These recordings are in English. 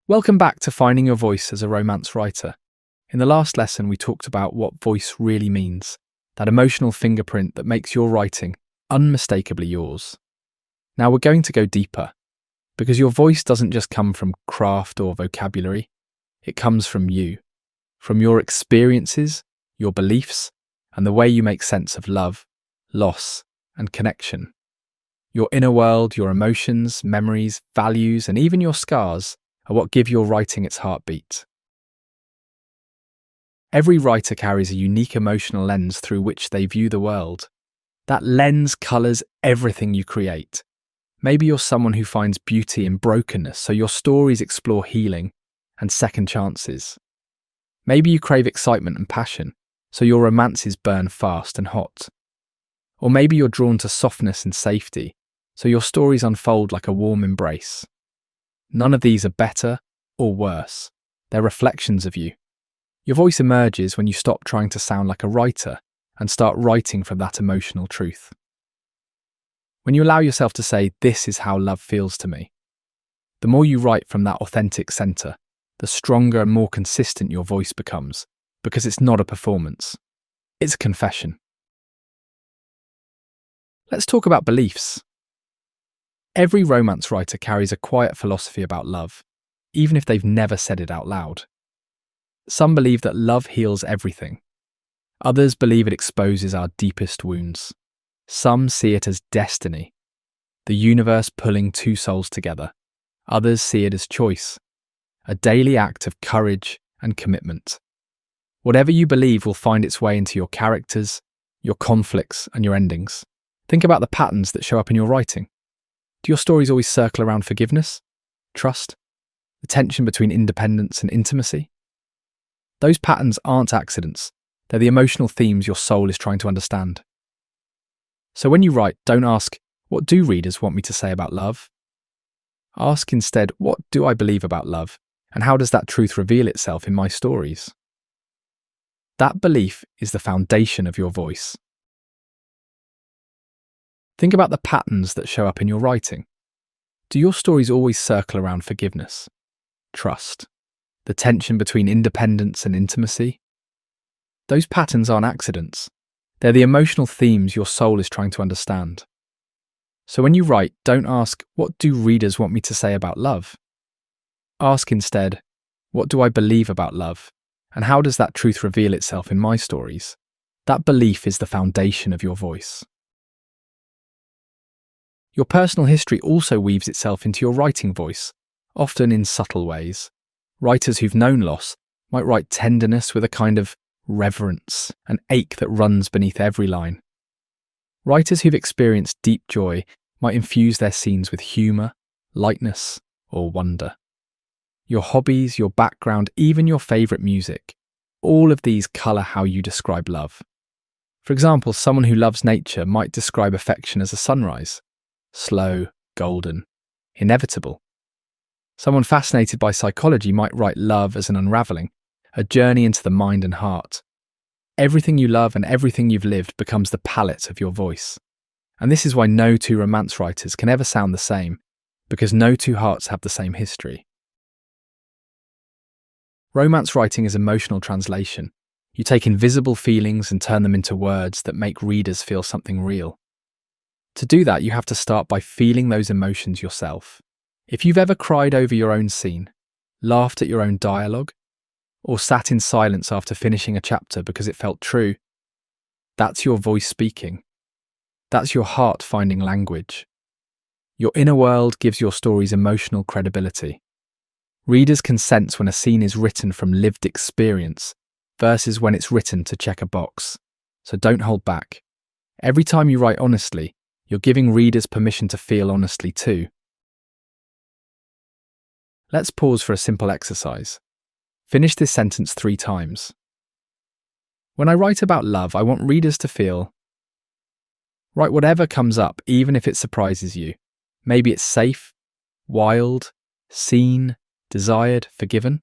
Welcome back to Finding Your Voice as a Romance Writer. In the last lesson, we talked about what voice really means, that emotional fingerprint that makes your writing unmistakably yours. Now we're going to go deeper, because your voice doesn't just come from craft or vocabulary, it comes from you, from your experiences, your beliefs, and the way you make sense of love, loss, and connection. Your inner world, your emotions, memories, values, and even your scars are what give your writing its heartbeat. Every writer carries a unique emotional lens through which they view the world. That lens colours everything you create. Maybe you're someone who finds beauty in brokenness, so your stories explore healing and second chances. Maybe you crave excitement and passion, so your romances burn fast and hot. Or maybe you're drawn to softness and safety, so your stories unfold like a warm embrace. None of these are better or worse. They're reflections of you. Your voice emerges when you stop trying to sound like a writer and start writing from that emotional truth. When you allow yourself to say, "This is how love feels to me," the more you write from that authentic centre, the stronger and more consistent your voice becomes, because it's not a performance. It's a confession. Let's talk about beliefs. Every romance writer carries a quiet philosophy about love, even if they've never said it out loud. Some believe that love heals everything. Others believe it exposes our deepest wounds. Some see it as destiny, the universe pulling two souls together. Others see it as choice, a daily act of courage and commitment. Whatever you believe will find its way into your characters, your conflicts, and your endings. Think about the patterns that show up in your writing. Do your stories always circle around forgiveness, trust, the tension between independence and intimacy? Those patterns aren't accidents. They're the emotional themes your soul is trying to understand. So when you write, don't ask, "What do readers want me to say about love?" Ask instead, "What do I believe about love, and how does that truth reveal itself in my stories?" That belief is the foundation of your voice. Think about the patterns that show up in your writing. Do your stories always circle around forgiveness, trust, the tension between independence and intimacy? Those patterns aren't accidents. They're the emotional themes your soul is trying to understand. So when you write, don't ask, "What do readers want me to say about love?" Ask instead, "What do I believe about love? And how does that truth reveal itself in my stories?" That belief is the foundation of your voice. Your personal history also weaves itself into your writing voice, often in subtle ways. Writers who've known loss might write tenderness with a kind of reverence, an ache that runs beneath every line. Writers who've experienced deep joy might infuse their scenes with humour, lightness, or wonder. Your hobbies, your background, even your favourite music, all of these colour how you describe love. For example, someone who loves nature might describe affection as a sunrise, slow, golden, inevitable. Someone fascinated by psychology might write love as an unravelling, a journey into the mind and heart. Everything you love and everything you've lived becomes the palette of your voice. And this is why no two romance writers can ever sound the same, because no two hearts have the same history. Romance writing is emotional translation. You take invisible feelings and turn them into words that make readers feel something real. To do that, you have to start by feeling those emotions yourself. If you've ever cried over your own scene, laughed at your own dialogue, or sat in silence after finishing a chapter because it felt true, that's your voice speaking. That's your heart finding language. Your inner world gives your stories emotional credibility. Readers can sense when a scene is written from lived experience versus when it's written to check a box. So don't hold back. Every time you write honestly, you're giving readers permission to feel honestly too. Let's pause for a simple exercise. Finish this sentence 3 times. When I write about love, I want readers to feel. Write whatever comes up, even if it surprises you. Maybe it's safe, wild, seen, desired, forgiven.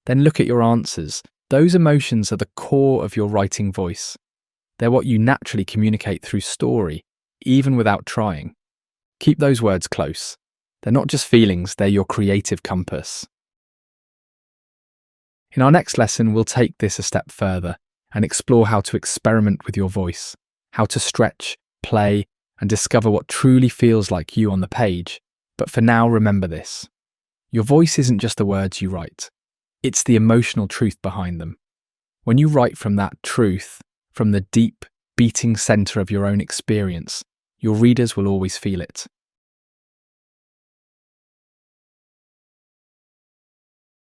Then look at your answers. Those emotions are the core of your writing voice. They're what you naturally communicate through story, even without trying. Keep those words close. They're not just feelings, they're your creative compass. In our next lesson, we'll take this a step further and explore how to experiment with your voice, how to stretch, play, and discover what truly feels like you on the page. But for now, remember this. Your voice isn't just the words you write. It's the emotional truth behind them. When you write from that truth, from the deep, beating centre of your own experience, your readers will always feel it.